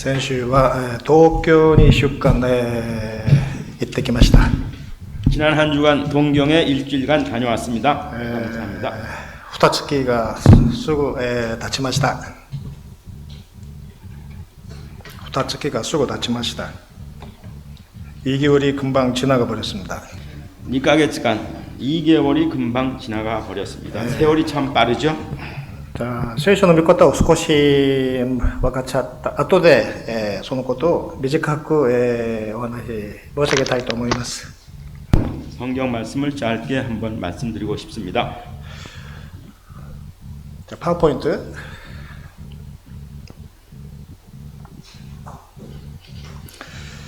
先週は東京に1週間行ってきました。 지난 한 주간 동경에 일주일간 다녀왔습니다. 감사합니다. 2月がすぐ経ちました。2月がすぐ経ちました。 2개월이 금방 지나가 버렸습니다. 2ヶ月間 2개월이 금방 지나가 버렸습니다. 세월이 참 빠르죠? 聖書の御言葉を少し分かっちゃった後で、そのことを短く、お話申し上げたいと思います。 성경 말씀을 짧게 한번 말씀드리고 싶습니다. 자, 파워포인트.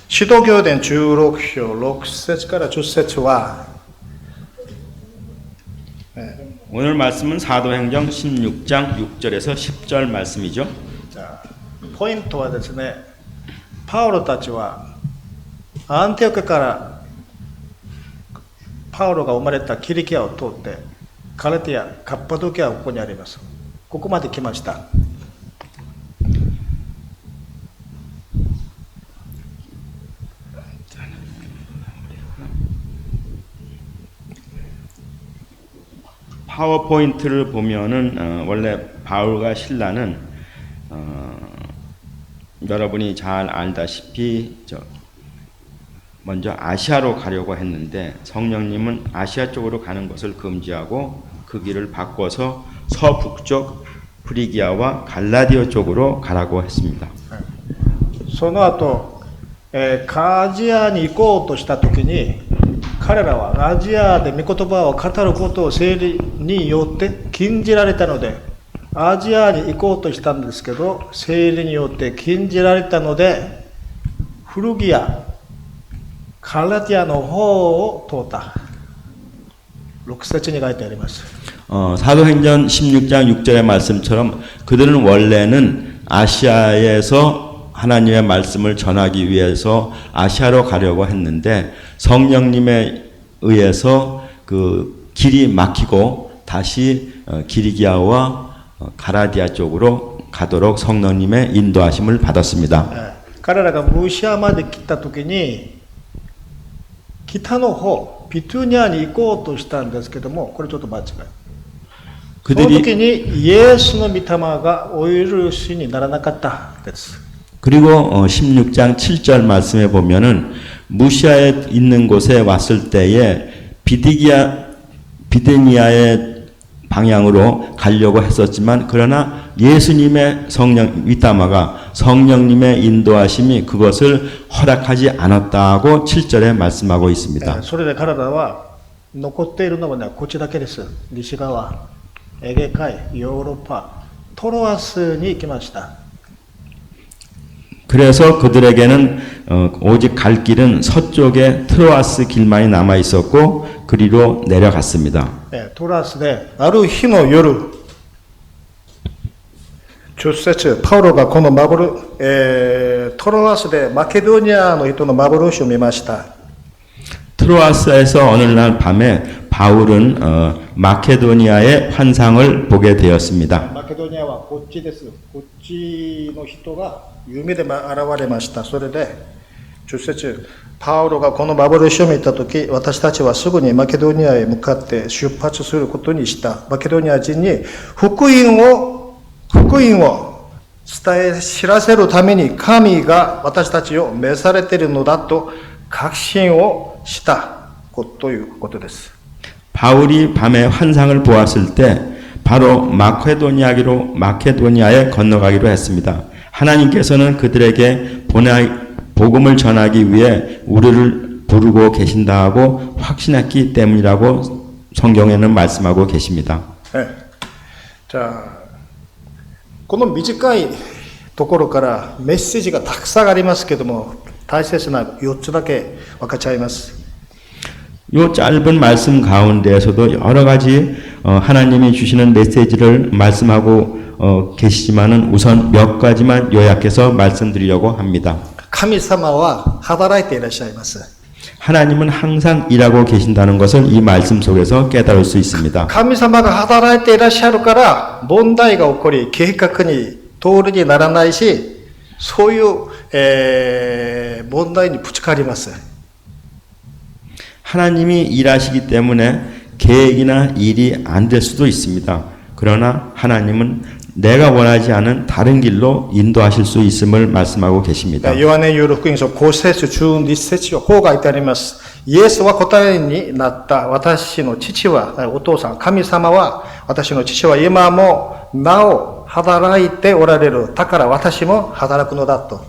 시도교된 16章 6節から 10節は 오늘 말씀은 사도행전 16장 6절에서 10절 말씀이죠. 자, 포인트はですね、パウロたちはアンティオコからパウロが生まれたキリキアを通ってガラティア、カッパドキアはここにあります。ここまで来ました。 파워포인트를 보면은 원래 바울과 실라는 여러분이 잘 알다시피 먼저 아시아로 가려고 했는데 성령님은 아시아 쪽으로 가는 것을 금지하고 그 길을 바꿔서 서북쪽 프리기아와 갈라디아 쪽으로 가라고 했습니다. その後、アジアに行こうとしたときに彼らはアジアで御言葉を語ることを聖霊によって禁じられたので、アジアに行こうとしたんですけど、聖霊によって禁じられたので、フルギア、ガラティアの方を通った。6節に書いてあります。 사도행전 16장 6절의 말씀처럼 그들은 원래는 아시아에서 하나님의 말씀을 전하기 위해서 아시아로 가려고 했는데 성령님에 의해서 그 길이 막히고 다시 기리기아와 가라디아 쪽으로 가도록 성령님의 인도하심을 받았습니다. 彼らがムシアまで来た時に北の方ビトゥニアに行こうとしたんですけども、これちょっと間違い。その時にイエスの御霊がお許しにならなかったです。 그리고 16장 7절 말씀에 보면은 무시아에 있는 곳에 왔을 때에 비드니아의 방향으로 가려고 했었지만 그러나 예수님의 성령 위따마가 성령님의 인도하심이 그것을 허락하지 않았다고 7절에 말씀하고 있습니다. それで彼らは残っているのはこっちだけです。西側、エゲ海、ヨーロッパ、トロアスに行きました。 그래서 그들에게는 오직 갈 길은 서쪽에 트로아스 길만이 남아 있었고 그리로 내려갔습니다. 트로아스에 ある日の夜 10節 파울로가 このトロアスでマケドニアの人の幻を見ました。 트로아스에서 어느 날 밤에 바울은 마케도니아의 환상을 보게 되었습니다. 마케도니아는 こっちです。こっちの人が夢で現れました。それで10節パウロがこの幻を見たとき、私たちはすぐにマケドニアへ向かって出発することにした。マケドニア人に福音を伝え知らせるために神が私たちを召されているのだと確信をしたということです。 바울이 밤에 환상을 보았을 때 바로 마케도니아에 건너가기로 했습니다. 하나님께서는 그들에게 복음을 전하기 위해 우리를 부르고 계신다고 확신했기 때문이라고 성경에는 말씀하고 계십니다. 자, この短いところからメッセージがたくさんありますけども、大切な4つだけ分かっちゃいます。 이 짧은 말씀 가운데에서도 여러 가지 하나님이 주시는 메시지를 말씀하고 계시지만은 우선 몇 가지만 요약해서 말씀드리려고 합니다. 神様は働いていらっしゃいます。 하나님은 항상 일하고 계신다는 것을 이 말씀 속에서 깨달을 수 있습니다. 神様が働いていらっしゃるから問題が起こり計画に通りにならないしそういう、問題にぶつかります。 하나님이 일하시기 때문에 계획이나 일이 안 될 수도 있습니다. 그러나 하나님은 내가 원하지 않은 다른 길로 인도하실 수 있음을 말씀하고 계십니다. ヨハネによる福音書5節12節をこう書いてあります。イエスは答えになった。私の父は、お父さん、神様は、私の父は今もなお働いておられる。だから私も働くのだと。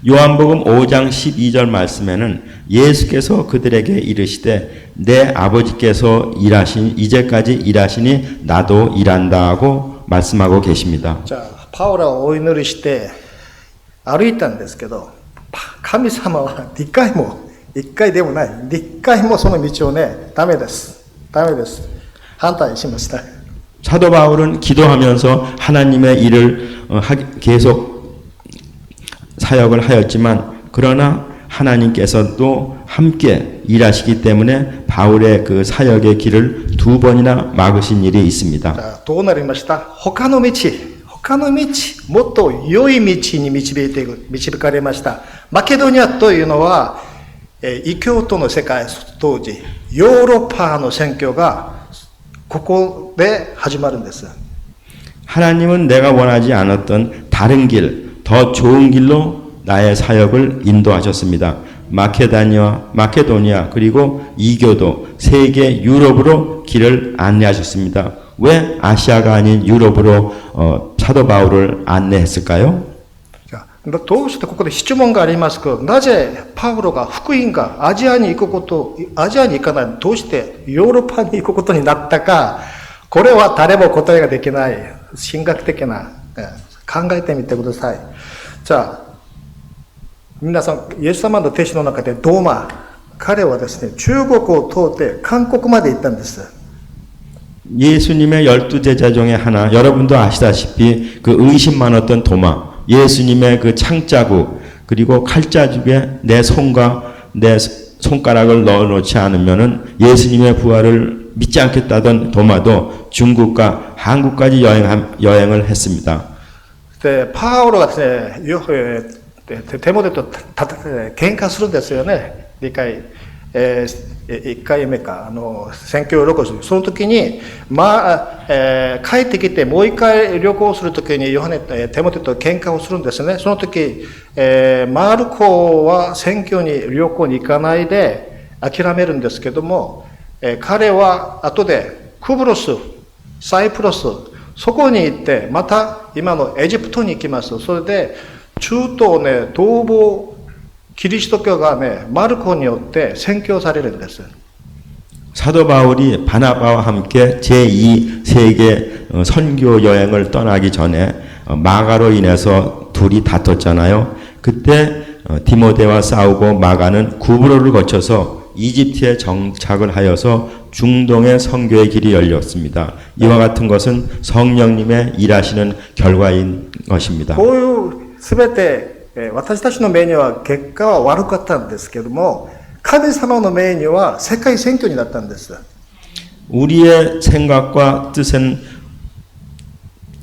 요한복음 5장 12절 말씀에는 예수께서 그들에게 이르시되 내 아버지께서 이제까지 일하시니 나도 일한다 하고 말씀하고 계십니다. じゃあ、パウロはお祈りして歩いたんですけど、神様は2回も、1回でもない、2回もその道をね、ダメです。反対しました。 사도 바울은 기도하면서 하나님의 일을 계속 사역을 하였지만 그러나 하나님께서도 함께 일하시기 때문에 바울의 그 사역의 길을 2번이나 막으신 일이 있습니다. じゃあどうなりました？他の道、もっと良い道に導かれました。マケドニアというのは、異教徒の世界、当時、ヨーロッパの宣教がここで始まるんです。 하나님은 내가 원하지 않았던 다른 길, 더 좋은 길로 나의 사역을 인도하셨습니다. 마케도니아 그리고 이교도 세계 유럽으로 길을 안내하셨습니다. 왜 아시아가 아닌 유럽으로 사도 바울을 안내했을까요? どうしてここで質問がありますか？なぜパウロが福音がアジアに行かない、どうしてヨーロッパに行くことになったか、これは誰も答えができない、神学的な、考えてみてください。じゃあ、皆さん、イエス様の弟子の中でドーマ、彼はですね、中国を通って韓国まで行ったんです。 예수님의 12제자 중에 하나, 여러분도 아시다시피 그 의심 많았던 도마, 예수님의 그 창자국, 그리고 칼자국에 내 손과 내 손가락을 넣어놓지 않으면은 예수님의 부활을 믿지 않겠다던 도마도 중국과 한국까지 여행을 했습니다. で、パウロがですね、手元と喧嘩するんですよね。1回目か、宣教旅行する。その時に、帰ってきてもう一回旅行する時に、手元と喧嘩をするんですね。その時、マルコは宣教に旅行に行かないで諦めるんですけども、彼は後でクブロス、サイプロス、そこに行って、また今のエジプトに行きます。それで、中東ね、東方、キリスト教がね、マルコによって宣教されるんです。 사도 바울이 바나바와 함께 제2 세계 선교 여행을 떠나기 전에 마가로 인해서 둘이 다퉜잖아요. 그때 디모데와 싸우고 마가는 구브로를 거쳐서 이집트에 정착을 하여서 중동의 선교의 길이 열렸습니다. 이와 같은 것은 성령님의 일하시는 결과인 것입니다. こういうすべて私たちの目には結果は悪かったんですけども、神様の目には世界選挙になったんです。 우리의 생각과 뜻은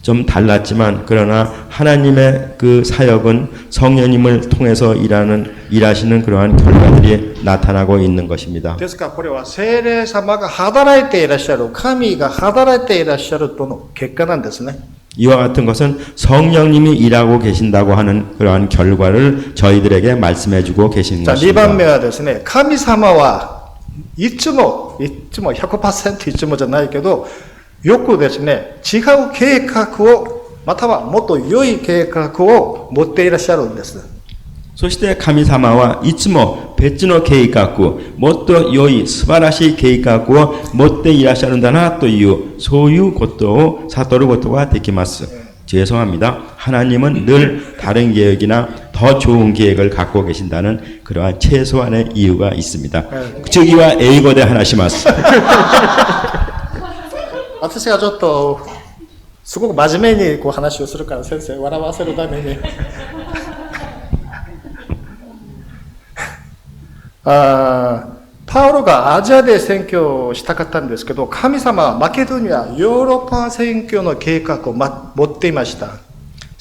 좀 달랐지만 그러나 하나님의 그 사역은 성령님을 통해서 일하시는 그러한 결과들이 나타나고 있는 것입니다. ですからこれは聖霊様が働いていらっしゃる、神が働いていらっしゃるとの結果なんですね。 이와 같은 것은 성령님이 일하고 계신다고 하는 그러한 결과를 저희들에게 말씀해 주고 계신 じゃあ2 것입니다. 番目はですね、神様はいつも 100% いつもじゃないけど、よくですね、違う計画を、またはもっと良い計画を持っていらっしゃるんです。 そして神様はいつも別の計画をもっと良い素晴らしい計画を持っていらっしゃるんだなというそういうことを悟ることができます。 죄송합니다. 하나님은 늘 다른 계획이나 더 좋은 계획을 갖고 계신다는 그러한 최소한의 이유가 있습니다. 저기와英語で話します. 私がちょっとすごく真面目にこう話をするから先生笑わせるためにパウロがアジアで宣教をしたかったんですけど、神様はマケドニア、ヨーロッパ宣教の計画を持っていました。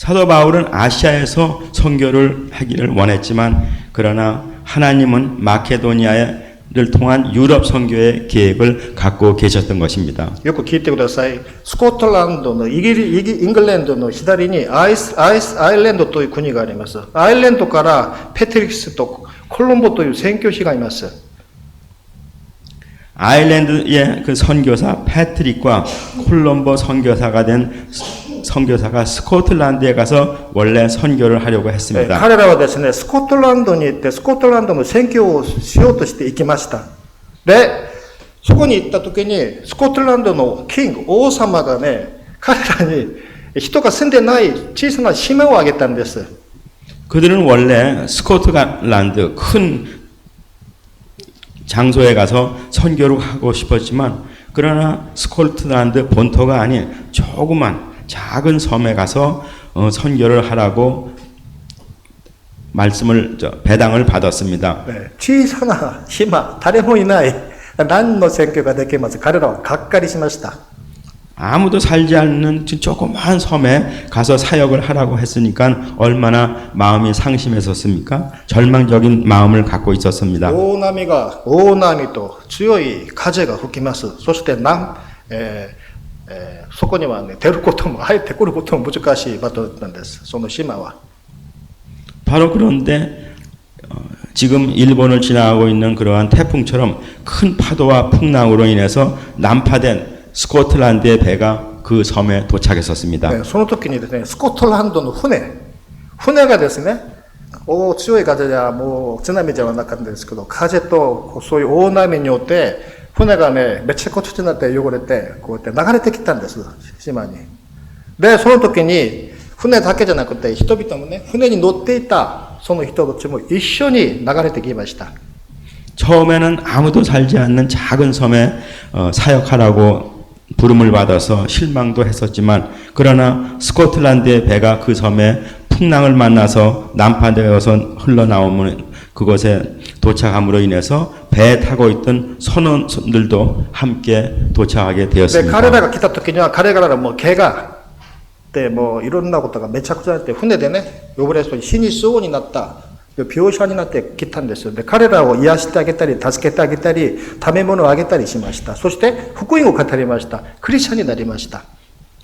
사도 바울은 아시아에서 선교를 하기를 원했지만 그러나 하나님은 마케도니아를 통한 유럽 선교의 계획을 갖고 계셨던 것입니다. よく聞いてください。スコットランドのイングランドの左にアイルランドという国があります。アイルランドからペテリクスとコロンボという宣教師がいます。 아일랜드의 그 선교사 패트릭과 콜럼버 선교사가 된 선교사가 스코틀랜드에 가서 원래 선교를 하려고 했습니다. 彼らはですね、スコットランドに行って、スコットランドの宣教をしようとして行きました。で、そこに行った時に、スコットランドの王様がね、彼らに人が住んでない小さな島をあげたんです。 그들은 원래 스코틀랜드 큰 장소에 가서 선교를 하고 싶었지만 그러나 스코틀랜드 본토가 아닌 조그만 작은 섬에 가서 선교를 하라고 배당을 받았습니다. 네, 小さな島、誰もいない何の選挙ができます。彼らはがっかりしました。 아무도 살지 않는 조그만 섬에 가서 사역을 하라고 했으니까 얼마나 마음이 상심했었습니까? 절망적인 마음을 갖고 있었습니다. 大波と強い風が吹きます。そしてそこにはね、出ることも入ってくることも難しい場所なんです。その島は。 바로 그런데 지금 일본을 지나가고 있는 그러한 태풍처럼 큰 파도와 풍랑으로 인해서 난파된 스코틀랜드의 배가 그 섬에 도착했었습니다. ね、その時にですね、スコットランドの船がですね、強い風じゃもう津波じゃなかったんですけど、風とそういう大波によって船がね、めちゃくちゃになって汚れて、こうやって流れてきたんです、島に。で、その時に船だけじゃなくて人々もね、船に乗っていたその人たちも一緒に流れてきました。 처음에는 아무도 살지 않는 작은 섬에 사역하라고 부름을 받아서 실망도 했었지만 그러나 스코틀랜드의 배가 그 섬에 풍랑을 만나서 난파되어서 흘러나오면 그곳에 도착함으로 인해서 배에 타고 있던 선원들도 함께 도착하게 で、 되었습니다. 彼らが来た時には彼らもう怪我でもういろんなことがめちゃくちゃあって、船でね、汚れそうに死にそうになった病者になってきたんですよ。で、彼らを癒してあげたり、助けてあげたり、食べ物をあげたりしました。そして福音を語りました。クリスチャンになりました。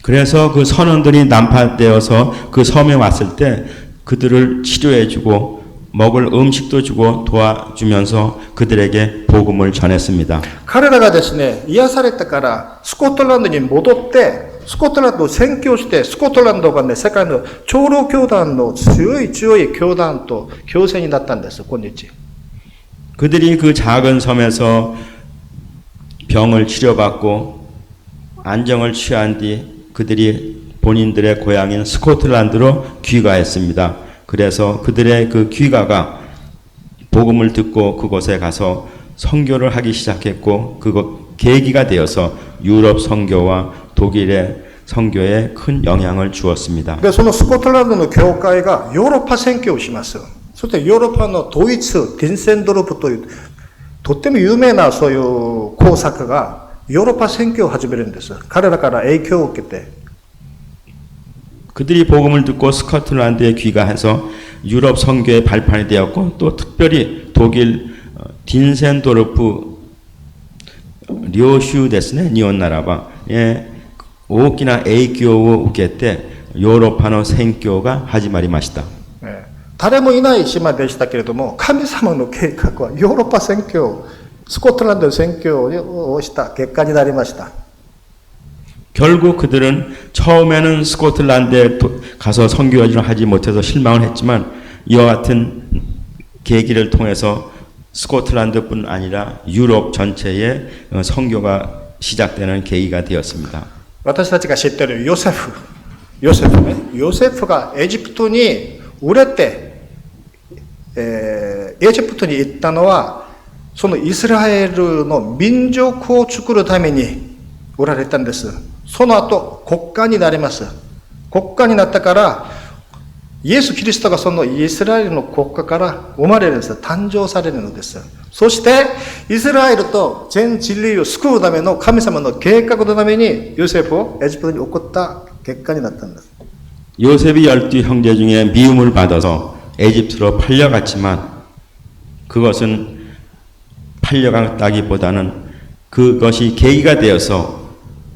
그래서 그 선원들이 난파되어서 그 섬에 왔을 때 그들을 치료해주고 먹을 음식도 주고 도와주면서 그들에게 복음을 전했습니다. 彼らがですね、癒されたからスコットランドに戻って、スコットランドを宣教して、スコットランドがね、世界の長老教団の強い教団と共生になったんです、今日。 그들이 그 작은 섬에서 병을 치료받고 안정을 취한 뒤 그들이 본인들의 고향인 스코틀랜드로 귀가했습니다. 그래서 그들의 그 귀가가 복음을 듣고 그곳에 가서 선교를 하기 시작했고 그것 계기가 되어서 유럽 선교와 독일의 선교에 큰 영향을 주었습니다. で、そのスコットランドの教会がヨーロッパ宣教をします。そしてヨーロッパのドイツ、ディンセンドルプという、とっても有名なそういう工作がヨーロッパ宣教を始めるんです。彼らから影響を受けて。 그들이 복음을 듣고 스코틀랜드에 귀가해서 유럽 선교의 발판이 되었고 또 특별히 독일 딘센도르프 료슈ですね日本ならば大きな影響を受けてヨーロッパの宣教が始まりました。 誰もいない島でしたけれども、神様の計画はヨーロッパ宣教、スコットランド宣教をした結果になりました。 결국 그들은 처음에는 스코틀랜드에 가서 선교를 하지 못해서 실망을 했지만 이와 같은 계기를 통해서 스코틀랜드뿐 아니라 유럽 전체에 선교가 시작되는 계기가 되었습니다. 私たちが知っているヨセフがエジプトに売れて、エジプトに行ったのはそのイスラエルの民族を作るために売られたんです。その後国家になります。国家になったからイエス・キリストがそのイスラエルの国家から生まれるんです。誕生されるのです。そしてイスラエルと全人類を救うための神様の計画のためにヨセフをエジプトに送った結果になったんです。 요셉이 12 형제 중에 미움을 받아서 에집트로 팔려갔지만 그것은 팔려갔다기보다는 그것이 계기가 되어서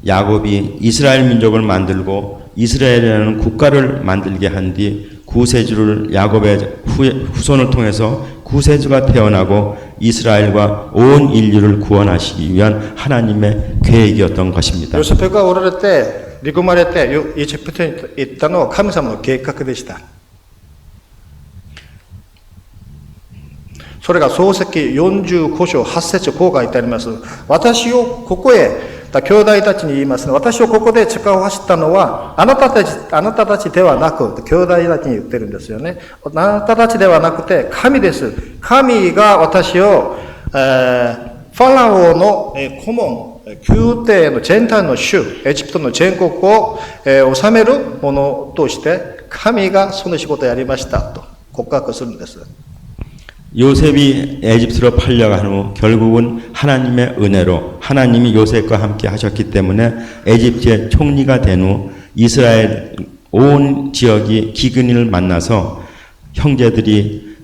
야곱이 이스라엘 민족을 만들고 이스라엘이라는 국가를 만들게 한 뒤 구세주를 야곱의 후손을 통해서 구세주가 태어나고 이스라엘과 온 인류를 구원하시기 위한 하나님의 계획이었던 것입니다. ヨセフがおられて、離婚まれて、エジプトに行ったのは神様の計画でした。それが創世記45章8節こう書いてあります。私をここへ、兄弟たちに言いますね。私をここで力を走ったのは、あなたたちではなく、兄弟たちに言ってるんですよね。あなたたちではなくて、神です。神が私を、ファラオの顧問、宮廷の全体の主、エジプトの全国を治めるものとして、神がその仕事をやりましたと告白するんです。 요셉이 에집트로 팔려간 후 결국은 하나님의 은혜로 하나님이 요셉과 함께 하셨기 때문에 에집트의 총리가 된 후 이스라엘 온 지역이 기근을 만나서 형제들이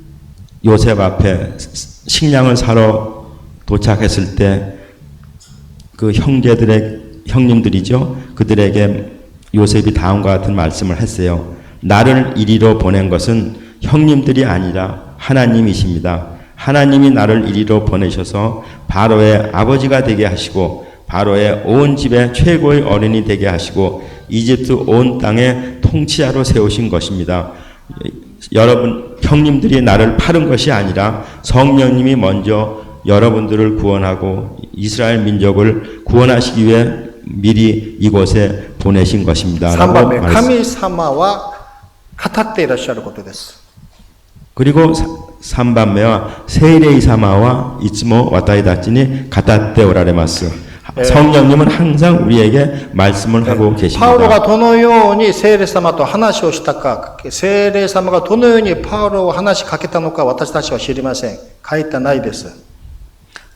요셉 앞에 식량을 사러 도착했을 때 그 형님들이죠. 그들에게 요셉이 다음과 같은 말씀을 했어요. 나를 이리로 보낸 것은 형님들이 아니라 하나님이십니다. 하나님이 나를 이리로 보내셔서 바로의 아버지가 되게 하시고 바로의 온 집의 최고의 어른이 되게 하시고 이집트 온 땅의 통치자로 세우신 것입니다. 여러분 형님들이 나를 팔은 것이 아니라 성령님이 먼저 여러분들을 구원하고 이스라엘 민족을 구원하시기 위해 미리 이곳에 보내신 것입니다. 3番目、神様は語っていらっしゃることです。 그리고 3番目は 세례의 사마와 이츠모 와타이다치니 가타테 오라레마스. 성령님은 항상 우리에게 말씀을 하고 계십니다. パウロがどのように聖霊様と話をしたか、聖霊様がどのようにパウロを話しかけたのか私たちは知りません。書いてないです。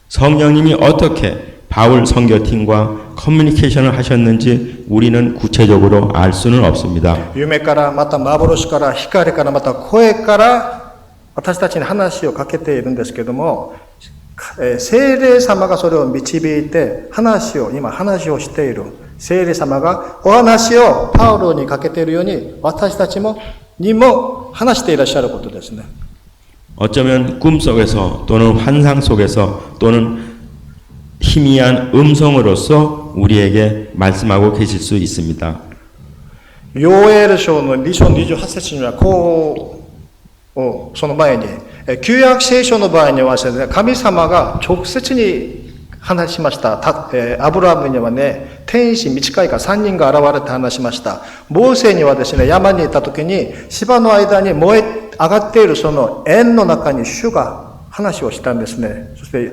성령님이 어떻게 바울 선교팀과 커뮤니케이션을 하셨는지 우리는 구체적으로 알 수는 없습니다. 夢からまた幻から光からまた声から私たちに話をかけているんですけども、聖霊様がそれを導いて話をしている聖霊様がお話をパウロにかけているように私たちにも話していらっしゃることですね。 어쩌면 꿈속에서 또는 환상 속에서 또는 희미한 음성으로서 우리에게 말씀하고 계실 수 있습니다. ヨエル書の2章28節にはこう、その前に、旧約聖書の場合にはですね、神様が直接に話しました。アブラハムにはね、天使短いが3人が現れて話しました。モーセにはですね、山にいた時に芝の間に燃え上がっているその円の中に主が話をしたんですね。そして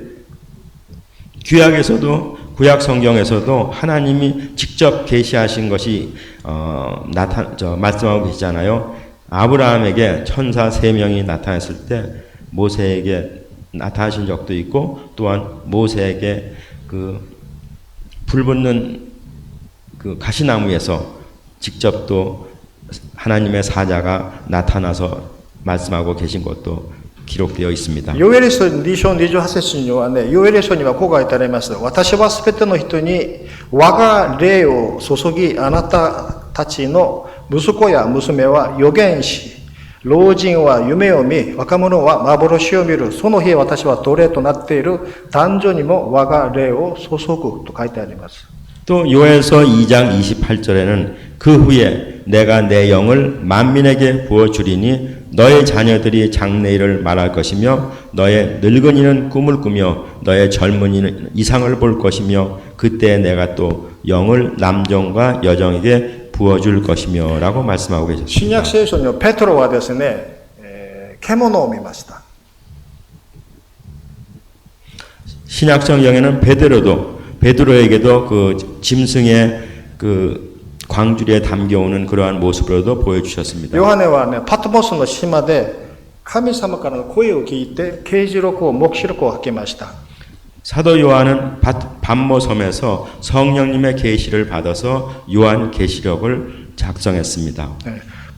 구약에서도 구약 성경에서도 하나님이 직접 계시하신 것이 말씀하고 계시잖아요. 아브라함에게 천사 3명이 나타났을 때 모세에게 나타나신 적도 있고 또한 모세에게 그 불붙는 그 가시나무에서 직접 또 하나님의 사자가 나타나서 말씀하고 계신 것도 기록되어 있습니다. ヨエル書2章28節にはね、ヨエル書にはこう書いてあります。私はすべての人に我が霊を注ぎ、あなたたちの息子や娘は預言し、老人は夢を見、若者は幻を見る。その日私は奴隷となっている男女にも我が霊を注ぐと書いてあります。 또 요엘서 2장 28절에는 그 후에 내가 내 영을 만민에게 부어주리니 너의 자녀들이 장래일을 말할 것이며 너의 늙은이는 꿈을 꾸며 너의 젊은이는 이상을 볼 것이며 그때 내가 또 영을 남종과 여종에게 부어줄 것이며 라고 말씀하고 계셨습니다. 新約聖書のペトロはですね、獣を見ました。 신약 성경에는 베드로에게도 그 짐승의 그 광주리에 담겨오는 그러한 모습으로도 보여주셨습니다. ヨハネはね、パトモスの島で神様からの声を聞いて啓示録を黙示録を書きました。 사도 요한은 반모섬에서 성령님의 계시를 받아서 요한 계시록을 작성했습니다.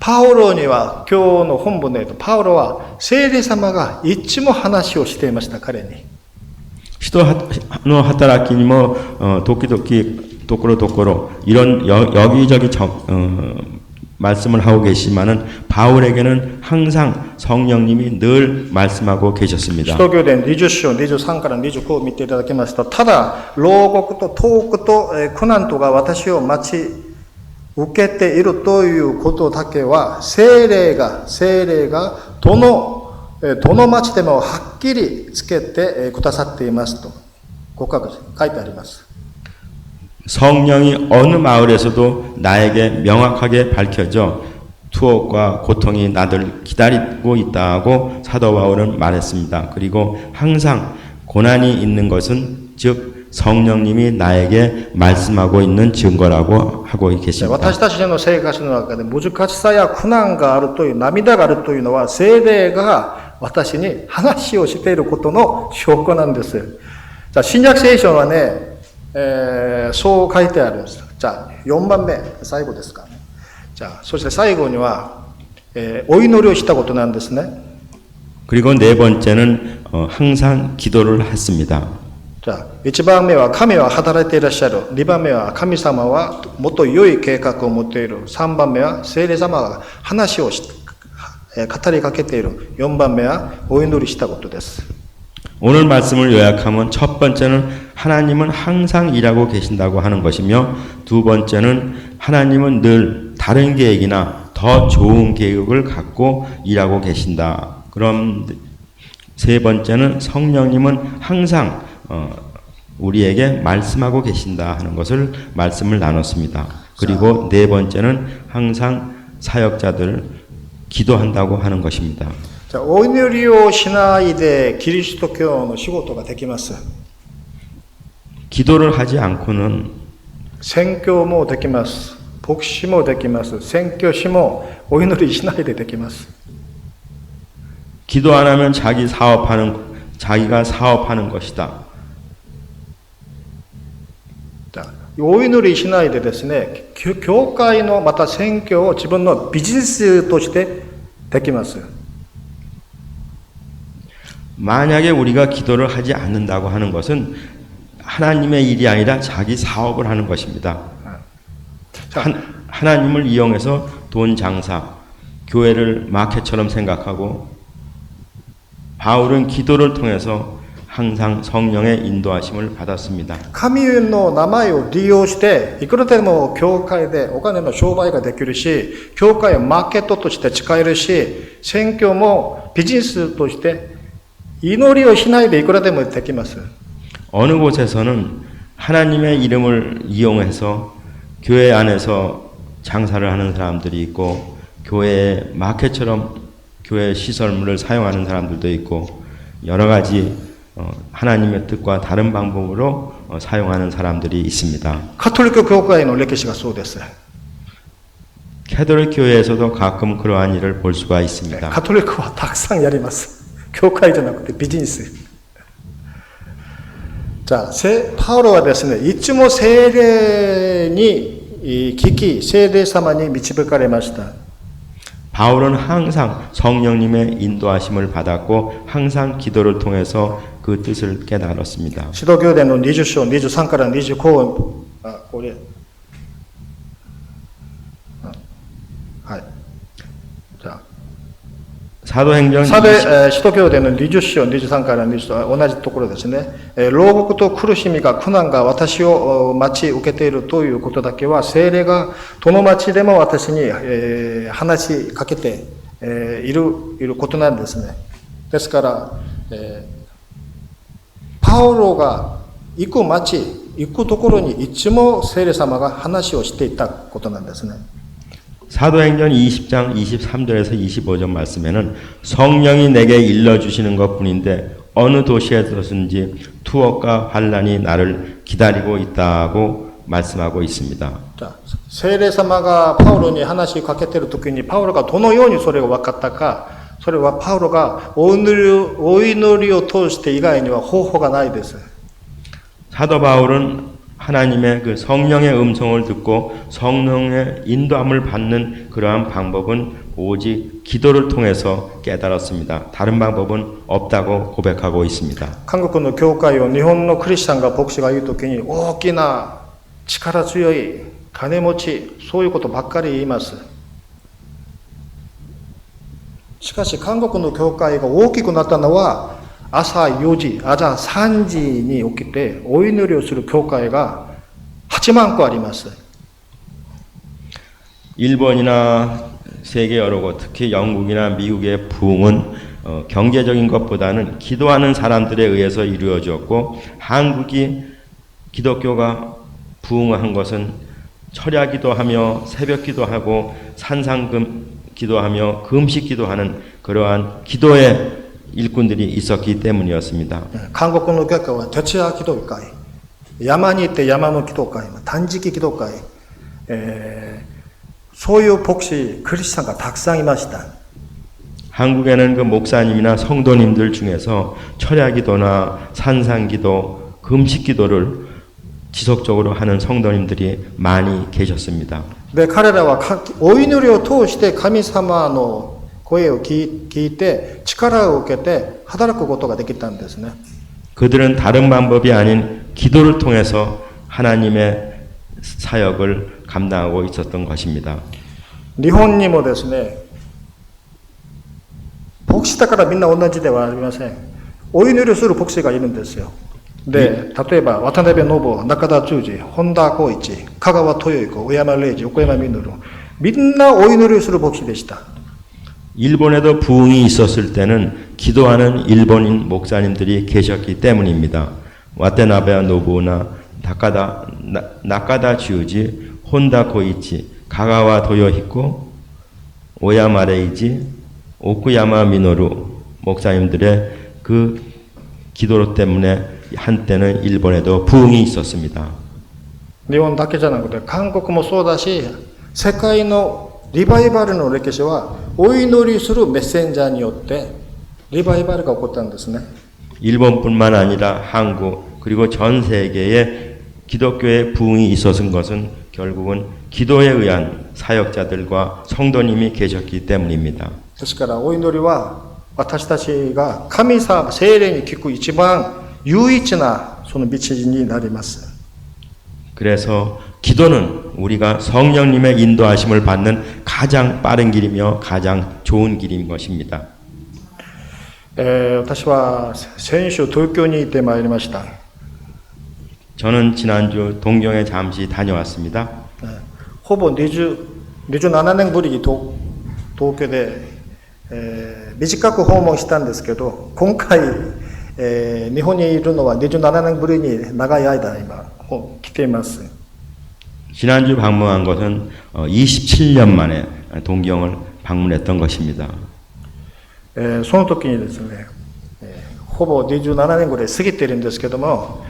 パウロには、今日の本文で言うと、パウロは聖霊様がいつも話をしていました、彼に。人の働きにも時々ところどころ이런 여기저기 말씀을 하고 계시지만은 바울에게는 항상 성령님이 늘 말씀하고 계셨습니다. 使徒行伝20章23から25を見ていただきますと、ただ牢獄と痛苦と苦難とが私を待ち受けているということだけは聖霊がどの町でもはっきりつけてくださっていますと告白書いてあります。 성령이 어느 마을에서도 나에게 명확하게 밝혀져 투옥과 고통이 나를 기다리고 있다고 사도 바울은 말했습니다. 그리고 항상 고난이 있는 것은 즉 성령님이 나에게 말씀하고 있는 증거라고 하고 계십니다. 私たちの生活の中で難しさや苦難があるという涙があるというのは聖霊が私に話をしていることの証拠なんです。じゃあ新約聖書はね、そう書いてあるんです。じゃあ4番目最後ですか。じゃあそして最後には、お祈りをしたことなんですね。 그리고 네 번째는 항상 기도를 했습니다. じゃあ1番目は神は働いていらっしゃる。2番目は神様はもっと良い計画を持っている。3番目は聖霊様が話を語りかけている。4番目はお祈りしたことです。 오늘 말씀을 요약하면 첫 번째는 하나님은 항상 일하고 계신다고 하는 것이며 두 번째는 하나님은 늘 다른 계획이나 더 좋은 계획을 갖고 일하고 계신다. 그럼 세 번째는 성령님은 항상 우리에게 말씀하고 계신다 하는 것을 말씀을 나눴습니다. 그리고 네 번째는 항상 사역자들 기도한다고 하는 것입니다. お祈りをしないでキリスト教の仕事ができます。 기도를 하지 않고는 宣教もできます。牧師もできます。宣教師もお祈りしないでできます。 기도 안 하면 자기가 사업하는 것이다. お祈りしないでですね、教会のまた宣教を自分のビジネスとしてできます。 만약에 우리가 기도를 하지 않는다고 하는 것은 하나님의 일이 아니라 자기 사업을 하는 것입니다. 하나님을 이용해서 돈 장사, 교회를 마켓처럼 생각하고 바울은 기도를 통해서 항상 성령의 인도하심을 받았습니다. 神の名前を利用していくらでも教会でお金の商売ができるし、教会をマーケットとして使えるし、宣教もビジネスとして祈りをしないでいくらでもできます。 어느 곳에서는 하나님의 이름을 이용해서 교회 안에서 장사를 하는 사람들이 있고 교회의 마켓처럼 교회 시설물을 사용하는 사람들도 있고 여러 가지 하나님의 뜻과 다른 방법으로 사용하는 사람들이 있습니다. 가톨릭 교회의 歴史がそうです. 캐톨릭 교회에서도 가끔 그러한 일을 볼 수가 있습니다. 가톨릭은 たくさんやります. 教会じゃなくてビジネス。じゃあ、パウロはですね、いつも聖霊に聞き、聖霊様に導かれました。 바울은 항상 성령님의 인도하심을 받았고 항상 기도를 통해서 그 뜻을 깨달았습니다. 使徒行伝の20章23から25これはい。じゃあ 사도행전 使徒行伝の20章23から25同じところですね。牢獄と苦しみが苦難が私を待ち受けているということだけは聖霊がどの町でも私に話しかけていることなんですね。ですから、パウロが行く町、行くところにいつも聖霊様が話をしていたことなんですね。 사도행전 20장 23절에서 25절 말씀에는 성령이 내게 일러주시는 것뿐인데 어느 도시에서든지 투옥과 환란이 나를 기다리고 있다고 말씀하고 있습니다. 聖霊様がパウロに話しかけているときにパウロがどのようにそれが分かったか、それはパウロがお祈りを通して以外には方法がないです。 사도 바울은 하나님의 그 성령의 음성을 듣고 성령의 인도함을 받는 그러한 방법은 오직 기도를 통해서 깨달았습니다. 다른 방법은 없다고 고백하고 있습니다. 韓国の教会を日本のクリスチャンが牧師が言うときに大きな力強い金持ちそういうことばっかり言います。しかし韓国の教会が大きくなったのは朝4時、朝3時に起きてお祈りをする教会が8万個あります。 일본이나 세계 여러 곳, 특히 영국이나 미국의 부흥은 경제적인 것보다는 기도하는 사람들에 의해서 이루어졌고, 한국이 기독교가 부흥한 것은 철야 기도하며 새벽 기도하고 산상금 기도하며 금식 기도하는 그러한 기도의 일꾼들이 있었기 때문이었습니다. 韓国の教会は徹夜祈祷会、山に行って山の祈祷会、断食祈祷会、そういう牧師、クリスチャンがたくさんいました。 한국에는 그 목사님이나 성도님들 중에서 철야 기도나 산상 기도, 금식 기도를 지속적으로 하는 성도님들이 많이 계셨습니다. で、彼らはお祈りを通して神様の声を聞いて力を受けて働くことができたんですね。 그들은 다른 방법이 아닌 기도를 통해서 하나님의 사역을 감당하고 있었던 것입니다. 日本にもですね、牧師だからみんな同じではありません。お祈りをする牧師がいるんですよ。で、例えば渡辺信夫、中田忠治、本田光一、香川豊彦、小山礼二、横山実、みんなお祈りをする牧師でした。 일본에도 부흥이 있었을 때는 기도하는 일본인 목사님들이 계셨기 때문입니다. 와테나베 노부나 나카다 주지, 혼다 고이치, 가가와 도요히코, 오야마 레이지, 오쿠야마 미노루 목사님들의 그 기도 때문에 한때는 일본에도 부흥이 있었습니다. 日本だけじゃなくて韓国もそうだし、世界のリバイバルの歴史はお祈りするメッセンジャーによってリバイバルが起こったんですね。 일본뿐만 아니라 한국 그리고 전 세계에 기독교의 부흥이 있었은 것은 결국은 기도에 의한 사역자들과 성도님이 계셨기 때문입니다. ですからお祈りは私たちが神様、聖霊に聞く一番唯一なその道になります。 그래서 기도는 우리가 성령님의 인도하심을 받는 가장 빠른 길이며 가장 좋은 길인 것입니다. 私は先週東京に行ってまいりました。 저는 지난주 동경에 잠시 다녀왔습니다. ほぼ27年ぶりに東京で、短く訪問したんですけど、今回、日本にいるのは27年ぶりに長い間今来ています。 지난주 방문한 것은 27년 만에 동경을 방문했던 것입니다. その時にですね、ほぼ27年ぐらい過ぎているんですけども、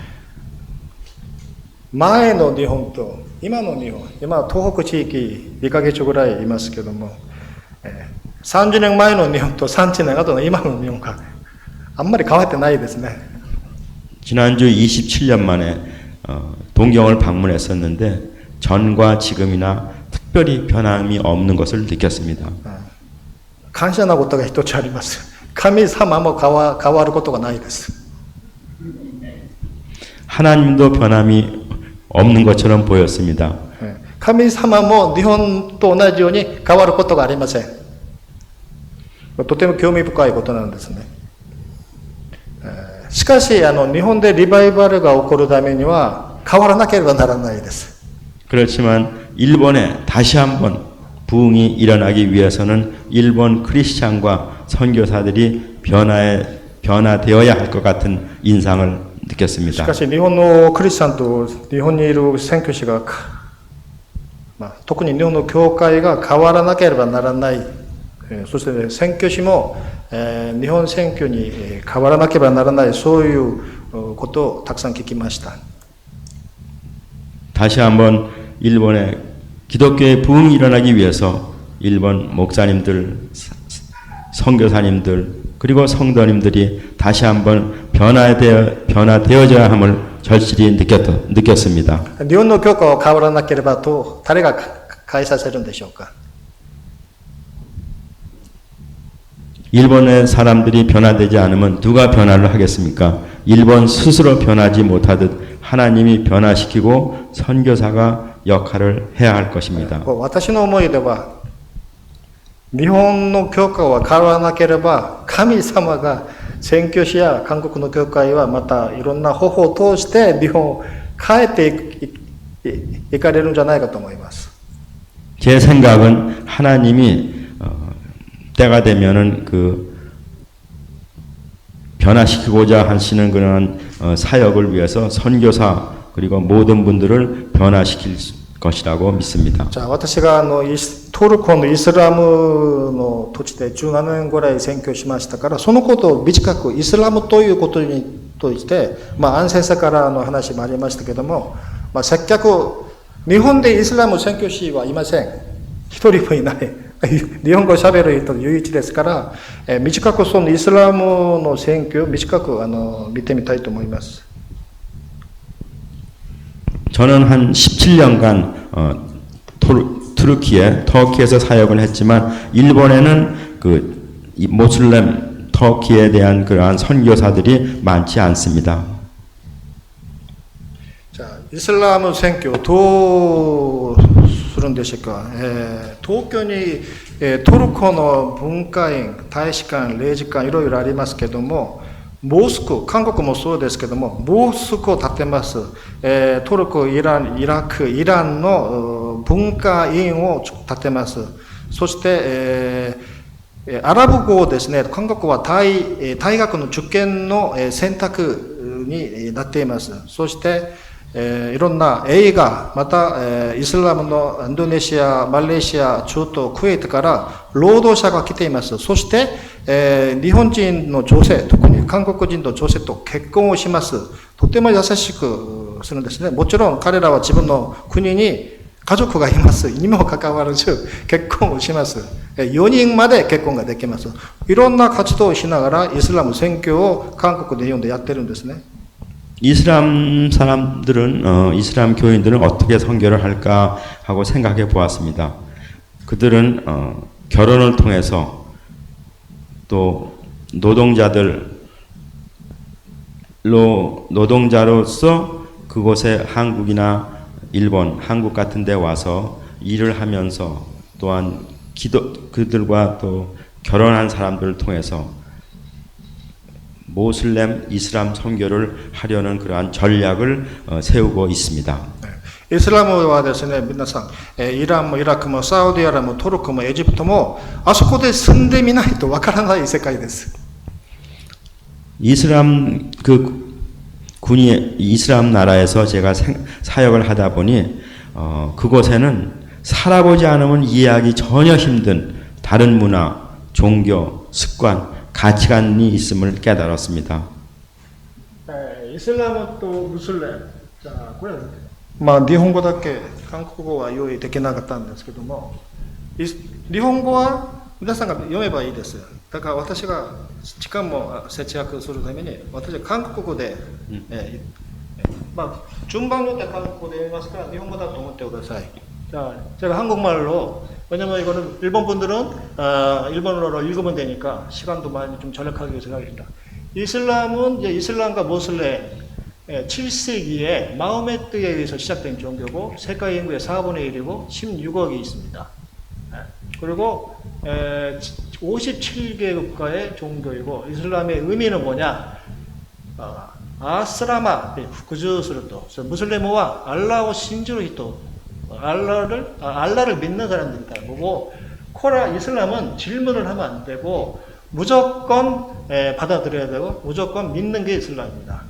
前の日本と今の日本、今は東北地域2ヶ月ぐらいいますけども、30年前の日本と30年後の今の日本があんまり変わってないですね。 지난주 27년 만에 동경을 방문했었는데 전과 지금이나 특별히 변함이 없는 것을 느꼈습니다. 感謝なことが一つあります。神様も変わることがないです。 하나님도 변함이 없는 것처럼 보였습니다. 神様も日本と同じように変わることがありません。とても興味深いことなんですね。しかし日本でリバイバルが起こるためには変わらなければならないです。 그렇지만 일본에 다시 한번 부흥이 일어나기 위해서는 일본 크리스찬과 선교사들이 변화되어야 할 것 같은 인상을 느꼈습니다. しかし日本のクリスチャンと日本にいる宣教師が、特に日本の教会が変わらなければならない、そして、宣教師も、日本宣教に変わらなければならない、そういうことをたくさん聞きました。 다시 한번 일본의 기독교의 부흥이 일어나기 위해서 일본 목사님들, 선교사님들 그리고 성도님들이 다시 한번 변화되어져야 함을 절실히 느꼈습니다. 日本の教科は変わらなければと誰が変えさせるんでしょうか。 일본의 사람들이 변화되지 않으면 누가 변화를 하겠습니까? 일본 스스로 변하지 못하듯 하나님이 변화시키고 선교사가 역할을 해야 할 것입니다. 私の思いでは日本の教科は変わらなければ神様が宣教師や韓国の教会はまたいろんな方法を通して日本を変えていかれるんじゃないかと思います。 제 생각은 하나님이 때가 되면은 그 변화시키고자 하시는 그런 사역을 위해서 선교사 그리고 모든 분들을 변화시킬 것이라고 믿습니다. じゃあ私がトルコのイスラムの土地で17年ぐらい宣教しましたから、そのことを短くイスラムということにとして、安全さからの話もありましたけども、接客、日本でイスラム宣教師はいません。一人もいない。日本語を喋る人唯一ですから、短くそのイスラムの宣教を短く見てみたいと思います。 저는 한 17년간 터키에서 사역을 했지만 일본에는 그 모슬렘 터키에 대한 그러한 선교사들이 많지 않습니다. 자, 이슬람 선교どうするんでしょうか。東京にトルコの文化院、大使館、領事館いろいろありますけども、モスク、韓国もそうですけども、モスクを建てます。トルコ、イラン、イラク、イランの文化院を建てます。そして、アラブ語をですね、韓国は大学の受験の選択になっています。そして、いろんな映画、また、イスラムのインドネシア、マレーシア、中東、クウェートから労働者が来ています。そして、日本人の女性、特に韓国人の女性と結婚をします。とても優しくするんですね。もちろん彼らは自分の国に家族がいます。にもかかわらず結婚をします。4人まで結婚ができます。いろんな活動をしながらイスラム宣教を韓国で日本でやってるんですね。 이슬람 사람들은 이슬람 교인들은 어떻게 선교를 할까 하고 생각해 보았습니다. 그들은 결혼을 통해서 또 노동자로서 그곳에 한국이나 일본, 한국 같은 데 와서 일을 하면서 또한 그들과 또 결혼한 사람들을 통해서 모슬렘 이슬람 선교를 하려는 그러한 전략을 세우고 있습니다. イスラムはですね、皆さん、イランもイラクもサウジアラビアもトルコもエジプトもあそこで住んでみないとわからない世界です。 이슬람 이슬람 나라에서 제가 사역을 하다 보니 그곳에는 살아보지 않으면 이해하기 전혀 힘든 다른 문화, 종교, 습관, 가치관이 있음을 깨달았습니다. イスラムとムスリム、じゃあこれ日本語だけ韓国語は用意できなかったんですけども、日本語は皆さんが読めばいいです。だから私が時間も節約するために私は韓国語で、順番によって韓国語で読みますから日本語だと思ってください。 자, 제가 한국말로, 왜냐면 이거는 일본 분들은 일본어로 읽으면 되니까 시간도 많이 좀 절약하기 위해서 하겠습니다. 이슬람은 이제 이슬람과 모슬렘 7세기에 마호메트에 의해서 시작된 종교고 세계 인구의 4분의 1이고 16억이 있습니다. 그리고 57개 국가의 종교이고 이슬람의 의미는 뭐냐? 아스라마, 구주스르도, 무슬림과 알라오 신주로 히토, 알라를 믿는 사람들이다. 보고 이슬람은 질문을 하면 안 되고 무조건 받아들여야 되고 무조건 믿는 게 이슬람입니다.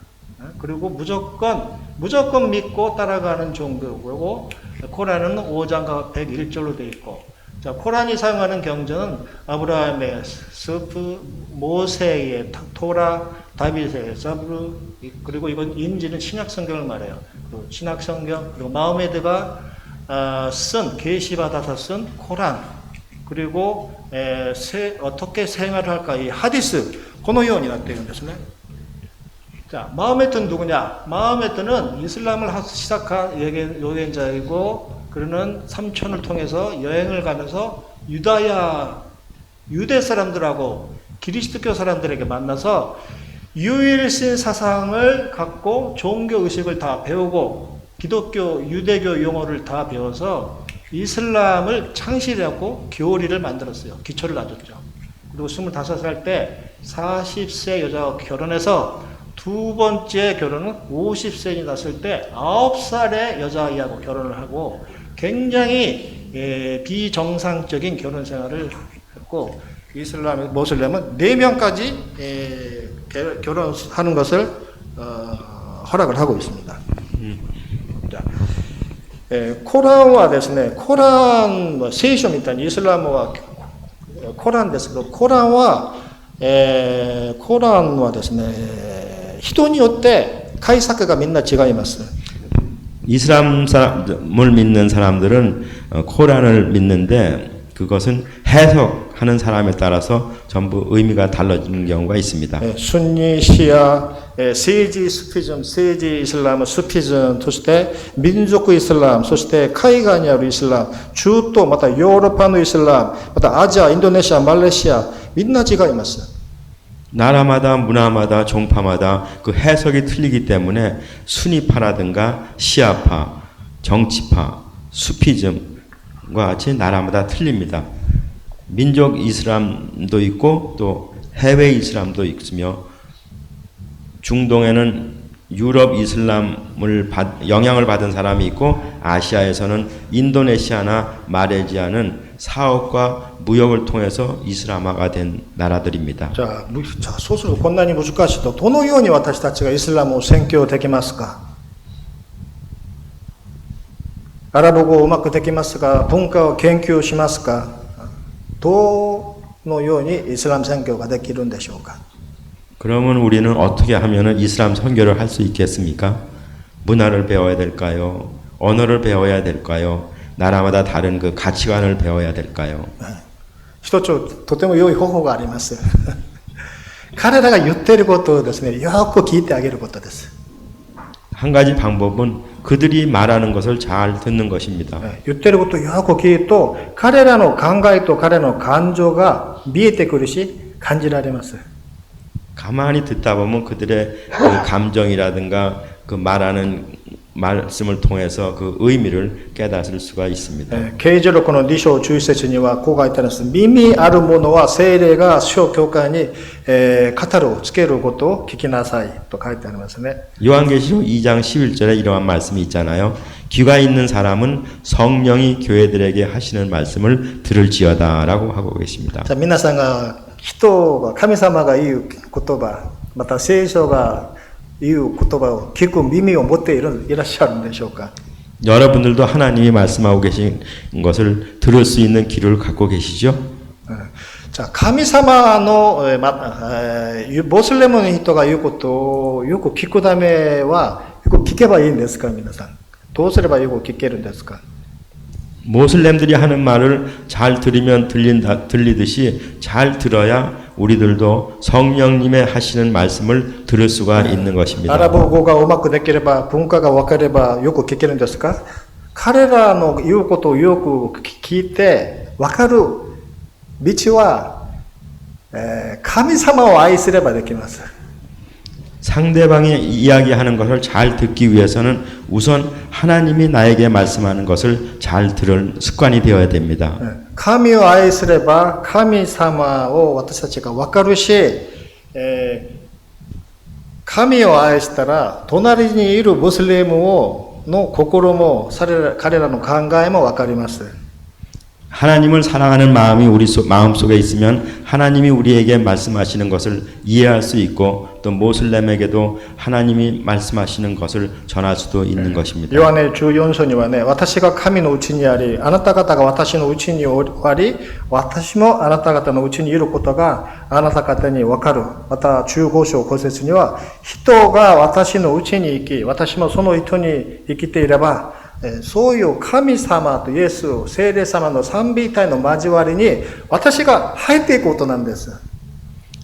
그리고 무조건 믿고 따라가는 종교고 코란은 5장과 101절로 되어 있고, 자, 코란이 사용하는 경전은 아브라함의 스프, 모세의 토라, 다윗의 사브르, 그리고 이건 인지는 신약 성경을 말해요. 그 신약 성경, 그리고 마호메드가 쓴, 계시받아서 쓴 코란, 그리고 어떻게 생활을 할까 이 하디스, このようになっているんですね。 자, 마호메트는 누구냐? 마호메트는 이슬람을 시작한 여행자이고, 그는 삼촌을 통해서 여행을 가면서 유대 사람들하고 그리스도교 사람들에게 만나서 유일신 사상을 갖고 종교 의식을 다 배우고 기독교, 유대교 용어를 다 배워서 이슬람을 창시하고 교리를 만들었어요. 기초를 놔줬죠. 그리고 25살 때 40세 여자와 결혼해서 두 번째 결혼은 50세이 났을 때 9살의 여자아이하고 결혼을 하고 굉장히 비정상적인 결혼 생활을 했고 모슬렘은 4명까지 결혼하는 것을 허락을 하고 있습니다. 자, 코란와 ですね、コランは聖書みたいにイスラムはコランですけど、コランはですね、人によって解釈がみんな違います。 이슬람 사람을 믿는 사람들은 코란을 믿는데 그것은 해석하는 사람에 따라서 전부 의미가 달라지는 경우가 있습니다. 순니 시아 세지 수피즘, 세지 이슬람 수피즘, そして 민족 이슬람, そして 海外にある 이슬람, 중도, また 요로파의 이슬람, また 아시아, 인도네시아, 말레이시아, みんな違います. 나라마다 문화마다 종파마다 그 해석이 틀리기 때문에 순위파라든가 시아파, 정치파, 수피즘과 같이 나라마다 틀립니다. 민족 이슬람도 있고 또 해외 이슬람도 있으며 중동에는 유럽 이슬람을 영향을 받은 사람이 있고 아시아에서는 인도네시아나 말레이시아는 사업과 무역을 통해서 이슬람화가 된 나라들입니다. 자, そうするとこんなに難しいとどのように私たちがイスラムを宣教できますか? アラブ語をうまくできますか? 文化を研究しますか? どのようにイスラム宣教ができるんでしょうか? 그러면 우리는 어떻게 하면 이슬람 선교를 할 수 있겠습니까? 문화를 배워야 될까요? 언어를 배워야 될까요? 나라마다 다른 그 가치관을 배워야 될까요? 一つとても良い方法があります。彼らが言っていることをですね、よく聞いてあげることです。 한 가지 방법은 그들이 말하는 것을 잘 듣는 것입니다. 言っていることをよく聞くと、彼らの考えと彼らの感情が見えてくるし、感じられます。 가만히 듣다 보면 그들의 그 감정이라든가 그 말하는 말씀을 통해서 그 의미를 깨달을 수가 있습니다. 啓示録の2章11節にはこう書いてあります。耳ある者は聖霊が諸教会に語るをつけることを聞きなさいと書いてありますね。 요한계시록 2장 11절에 이러한 말씀이 있잖아요. 귀가 있는 사람은 성령이 교회들에게 하시는 말씀을 들을지어다라고 하고 계십니다. じゃあ皆さんが人が神様が言う言葉、また聖書が言う言葉を聞く耳を持っていらっしゃるんでしょうか? 여러분들도 하나님이 말씀하고 계신 것을 들을 수 있는 귀를 갖고 계시죠? 자, 神様のモスレムの人が言うことをよく聞くためはよく聞けばいいんですか皆さん? どうすればよく聞けるんですか? 모슬렘들이 하는 말을 잘 들으면 들리듯이 잘 들어야 우리들도 성령님의 하시는 말씀을 들을 수가 있는 것입니다. 아랍어가うまくできれば文化が分かればよく聞けるんですか? 彼らの言うことをよく聞いて分かる道は神様を愛すればできます. 상대방이 이야기하는 것을 잘 듣기 위해서는 우선 하나님이 나에게 말씀하는 것을 잘 들을 습관이 되어야 됩니다. 神を愛すれば神様を私たちが分かるし、神を愛したら隣にいるムスリムの心も彼らの考えも分かります。 하나님을 사랑하는 마음이 우리 마음속에 있으면 하나님이 우리에게 말씀하시는 것을 이해할 수 있고 또 모슬렘에게도 하나님이 말씀하시는 것을 전할 수도 있는 것입니다. 요한의 14章にはね、私が神のうちにあり、あなた方が私のうちにおり、私もあなた方のうちにいることがあなた方にわかる。また15章5節には、人が私のうちに生き、私もその人に生きていれば、そういう神様とイエス、聖霊様の賛美体の交わりに私が入っていくことなんです.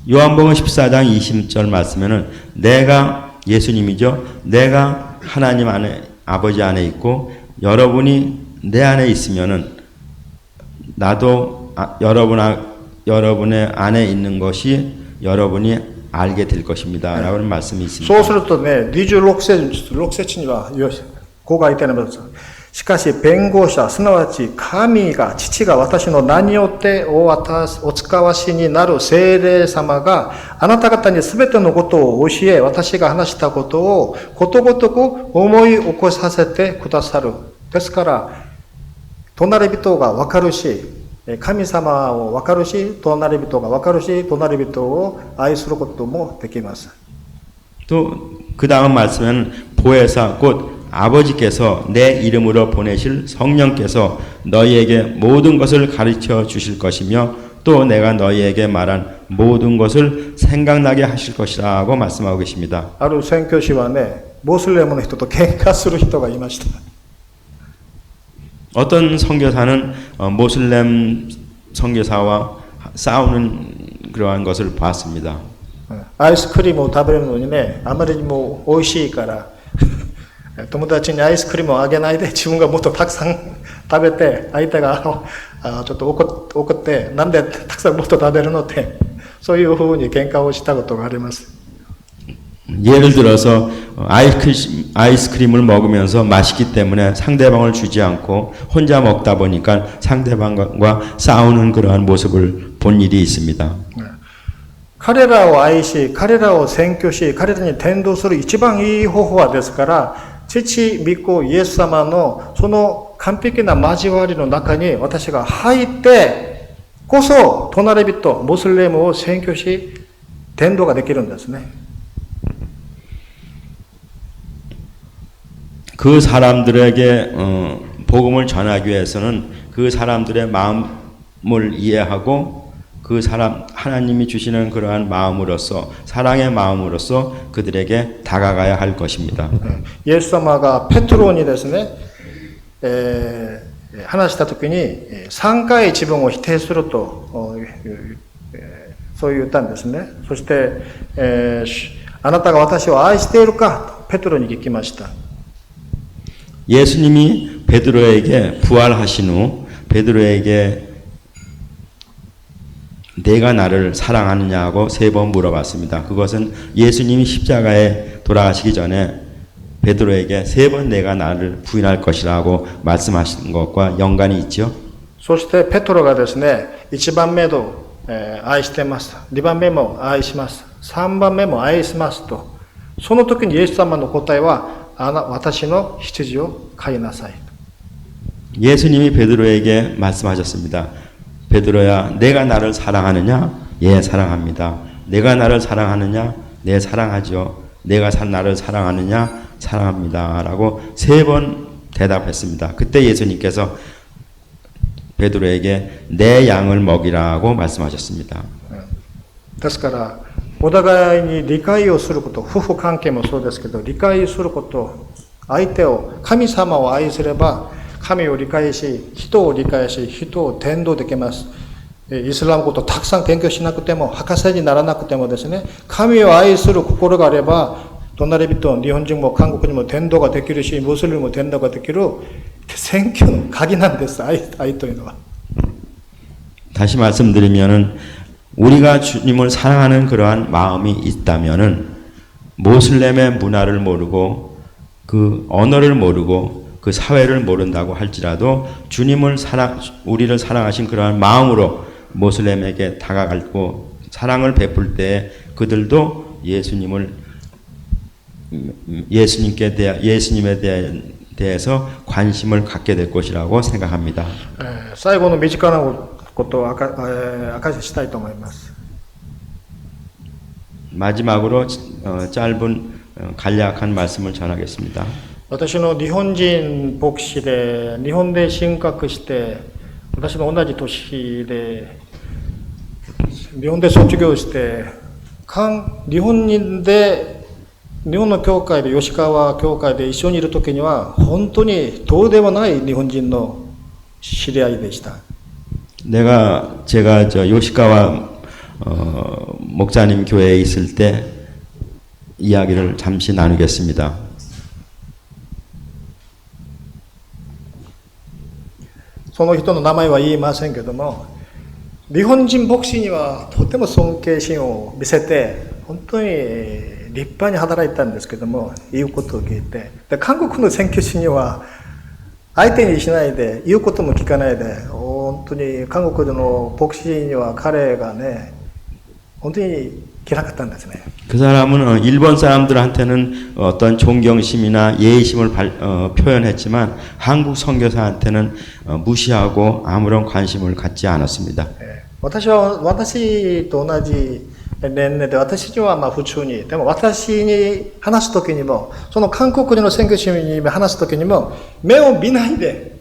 요한복음 14장 20절 말씀에는 내가 예수님이죠. 내가 하나님 안에 아버지 안에 있고 여러분이 내 안에 있으면은 나도 여러분의 안에 있는 것이 여러분이 알게 될 것입니다. 라는 말씀이 있습니다. そうするとね、26節にはこう書いてあります。しかし弁護者、すなわち父が私の名によってお使わしになる聖霊様があなた方にすべてのことを教え、私が話したことをことごとく思い起こさせてくださる。ですから、隣人がわかるし、神様をわかるし、隣人がわかるし、隣人を愛することもできます。 또 그 다음 말씀은 보혜사 곧 아버지께서 내 이름으로 보내실 성령께서 너희에게 모든 것을 가르쳐 주실 것이며 또 내가 너희에게 말한 모든 것을 생각나게 하실 것이라고 말씀하고 계십니다. ある宣教師はね、モスレムの人と喧嘩する人がいました。 어떤 선교사는 모슬렘 선교사와 싸우는 그러한 것을 봤습니다. アイスクリームを食べるのにね、あまりにも美味しいから友達にアイスクリームをあげないで自分がもっとたくさん食べて、相手がちょっと怒って、なんでたくさんもっと食べるのって、そういうふうに喧嘩をしたことがあります。 예를 들어서 아이스크림을 먹으면서 맛있기 때문에 상대방을 주지 않고 혼자 먹다 보니까 상대방과 싸우는 그러한 모습을 본 일이 있습니다. 彼らを愛し、彼らを宣教し、彼らに伝道する一番いい方法はですから、父、御子、イエス様のその完璧な交わりの中に私が入ってこそ、隣人、モスレムを宣教し、伝道ができるんですね。 그 사람들에게 복음을 전하기 위해서는 그 사람들의 마음을 이해하고 그 사람 하나님이 주시는 그러한 마음으로서 사랑의 마음으로서 그들에게 다가가야 할 것입니다. イエス様がペトロにですね、話したときに3回自分を否定するとそう言ったんですね。そして、あなたが私を愛しているかとペトロに聞きました。 예수님이 베드로에게 부활하신 후 베드로에게 내가 나를 사랑하느냐고 3번 물어봤습니다. 그것은 예수님이 십자가에 돌아가시기 전에 베드로에게 3번 내가 나를 부인할 것이라고 말씀하신 것과 연관이 있죠. そしてペトロがですね、1番目と、愛してます。2番目も愛します。3番目も愛しますと。その時にイエス様の答えは私の羊を飼いなさい。 예수님이 베드로에게 말씀하셨습니다. 베드로야, 내가 나를 사랑하느냐? 예, 사랑합니다. 내가 나를 사랑하느냐? 네, 사랑하죠. 내가 나를 사랑하느냐? 사랑합니다. 라고 3번 대답했습니다. 그때 예수님께서 베드로에게 내 양을 먹이라고 말씀하셨습니다. ですからお互いに理解をすること、夫婦関係もそうですけど、理解すること、相手を、神様を愛すれば、神を理解し、人を理解し、人を伝道できます。イスラムことたくさん研究しなくても、博士にならなくてもですね、神を愛する心があれば、隣人、日本人も韓国にも伝道ができるし、ムスリムも伝道ができる、選挙の鍵なんです、愛というのは。 다시 말씀드리면은 우리가 주님을 사랑하는 그러한 마음이 있다면은 모슬렘의 문화를 모르고 그 언어를 모르고 그 사회를 모른다고 할지라도 우리를 사랑하신 그러한 마음으로 모슬렘에게 다가가고 사랑을 베풀 때 그들도 예수님에 대해서 관심을 갖게 될 것이라고 생각합니다. 最後の身近なことを明かししたいと思います。 마지막으로 짧은 간략한 말씀을 전하겠습니다. 私の日本人牧師で日本で進学して私の同じ年で日本で卒業して日本の教会で吉川教会で一緒にいる時には本当にどうでもない日本人の知り合いでした。 제가 요시카와 목사님 교회에 있을 때 이야기를 잠시 나누겠습니다.その人の名前は言いませんけども、日本人牧師にはとても尊敬心を見せて、本当に立派に働いたんですけども、言うことを聞いて、で韓国の宣教師には相手にしないで、言うことも聞かないで、本当に韓国での牧師には彼がね、本当に嫌かったんですね。 그 사람은 일본 사람들한테는 어떤 존경심이나 예의심을 표현했지만 한국 선교사한테는 무시하고 아무런 관심을 갖지 않았습니다. 私と同じ年齢で、私にはまあ普通に、でも私に話すときにも、その韓国人の宣教師に話すときにも、目を見ないで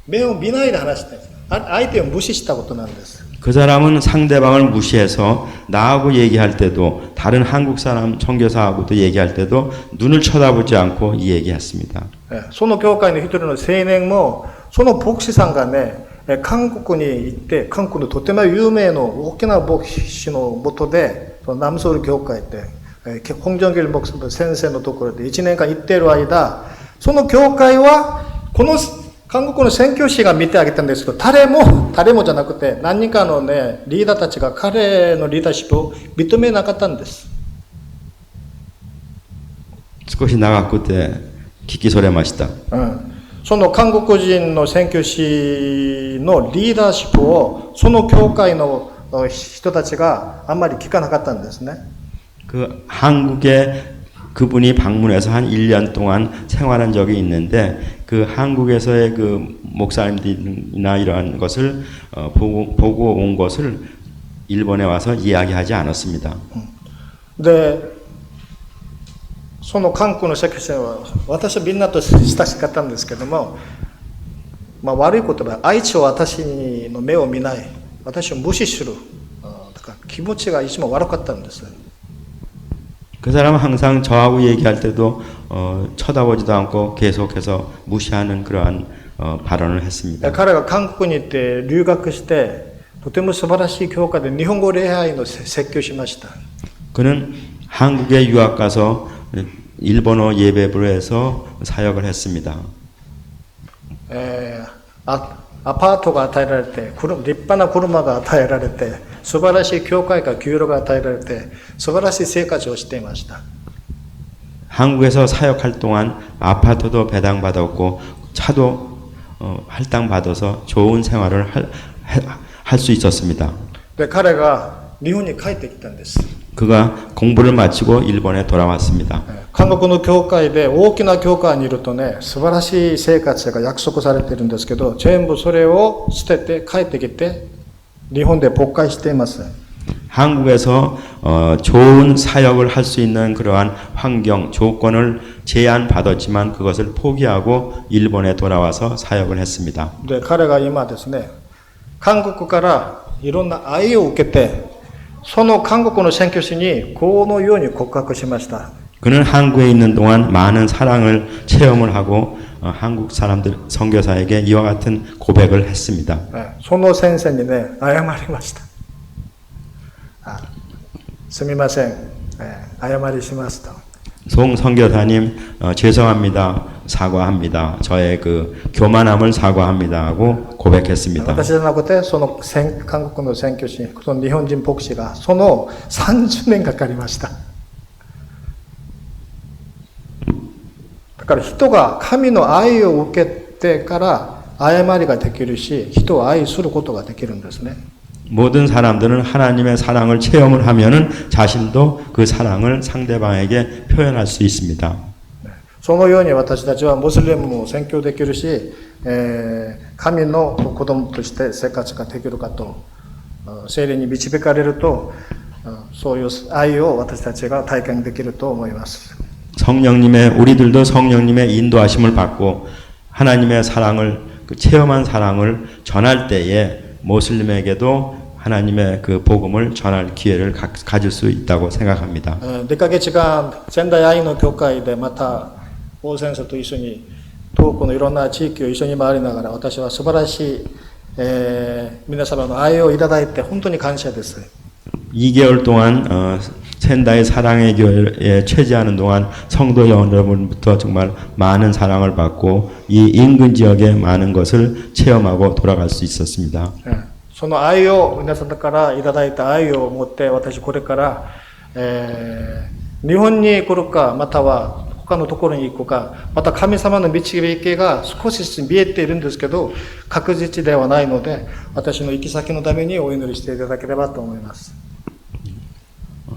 話してるんです。相手を無視したことなんです。 그 사람은 상대방을 무시해서 나하고 얘기할 때도 다른 한국 사람 선교사하고도 얘기할 때도 눈을 쳐다보지 않고 이 얘기했습니다. その教会の一人の青年も、その牧師さんがね、韓国に行って、韓国のとても有名な大きな牧師のもとで、南ソウル教会で、홍정길牧師先生のところで1年間行っている間、その教会は、この韓国の宣教師が見てあげたんですけど、誰もじゃなくて、何人かのね、リーダーたちが彼のリーダーシップを認めなかったんです。 少し長くて聞きそれました。その韓国人の宣教師のリーダーシップを、その教会の人たちがあんまり聞かなかったんですね。 그 한국에 그분이 방문해서 한 1년 동안 생활한 적이 있는데 그 한국에서의 그 목사님들이나 이러한 것을 보고 온 것을 일본에 와서 이야기하지 않았습니다. 네, その韓国の宣教師は私はみんなと親しかったんですけども、まあ悪い言葉、相手は私の目を見ない、私を無視する、だから気持ちがいつも悪かったんです。 그 사람은 항상 저하고 얘기할 때도 쳐다보지도 않고 계속해서 무시하는 그러한 발언을 했습니다. 彼が韓国に行って留学して、とても素晴らしい教会で日本語礼拝の説教しました。 그는 한국에 유학 가서 일본어 예배부에서 사역을 했습니다. アパートが与えられて、立派な車が与えられて、素晴らしい教会が給料が与えられて、素晴らしい生活をしていました。 한국에서 사역할 동안 아파트도 배당받았고 차도 할당받아서 좋은 생활을 할 수 있었습니다. で、彼が日本に帰ってきたんです。 그가 공부를 마치고 일본에 돌아왔습니다. 韓国の教会で大きな教会にいるとね、素晴らしい生活が約束されているんですけど、全部それを捨てて帰ってきて、日本で牧会しています。 한국에서 좋은 사역을 할 수 있는 그러한 환경, 조건을 제안받았지만 그것을 포기하고 일본에 돌아와서 사역을 했습니다. で、彼が今ですね、韓国からいろんな愛を受けて、その韓国の宣教師にこのように告白しました。 그는 한국에 있는 동안 많은 사랑을 체험을 하고 한국 사람들 선교사에게 이와 같은 고백을 했습니다. その先生にね、謝りました。すみません、謝りしますと。 송 선교사님 죄송합니다. 사과합니다. 저의 그 교만함을 사과합니다 하고 고백했습니다. 私じゃなくて、その韓国の宣教師、その日本人牧師がその30年かかりました。だから人が神の愛を受けてから謝りができるし、人を愛することができるんですね。 모든 사람들은 하나님의 사랑을 체험을 하면은 자신도 그 사랑을 상대방에게 표현할 수 있습니다. そのように私たちはムスリムも宣教できるし、神の子供として生活ができるかと、聖霊に導かれると、そういう愛を私たちが体験できると思います。 성령님의 우리들도 성령님의 인도하심을 받고 하나님의 사랑을 그 체험한 사랑을 전할 때에 모슬림에게도 하나님의 그 복음을 전할 기회를 가질 수 있다고 생각합니다. 2ヶ月間仙台愛の教会でまた王先生と一緒に遠くのいろんな地域を一緒に回りながら、私は素晴らしい、皆様の愛をいただいて本当に感謝です。 2개월 동안 센다이 사랑의 교회에 체제하는 동안 성도 여러분부터 정말 많은 사랑을 받고 이 인근 지역에 많은 것을 체험하고 돌아갈 수 있었습니다. その愛を皆さんからいただいた愛を持って私これから、日本に来るかまたは他のところに行くかまた神様の導きが少しずつ見えているんですけど確実ではないので私の行き先のためにお祈りしていただければと思います。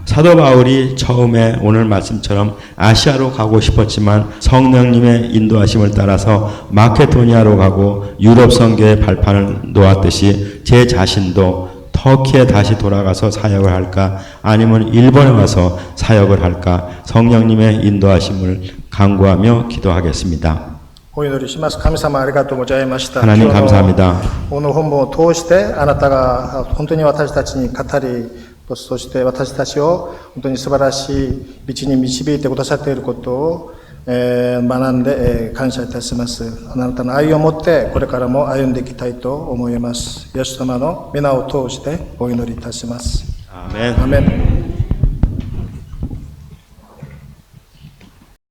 사도 바울이 처음에 오늘 말씀처럼 아시아로 가고 싶었지만 성령님의 인도하심을 따라서 마케도니아로 가고 유럽 선교의 발판을 놓았듯이 제 자신도 터키에 다시 돌아가서 사역을 할까 아니면 일본에 가서 사역을 할까 성령님의 인도하심을 간구하며 기도하겠습니다. お祈りします。神様ありがとうございました。 하나님 감사합니다. この本文を通してあなたが本当に私たちに語りそして私たちを本当に素晴らしい道に導いてくださっていることを、学んで、感謝いたします。あなたの愛を持ってこれからも歩んでいきたいと思います。イエス様の皆を通してお祈りいたします。아멘. 아멘.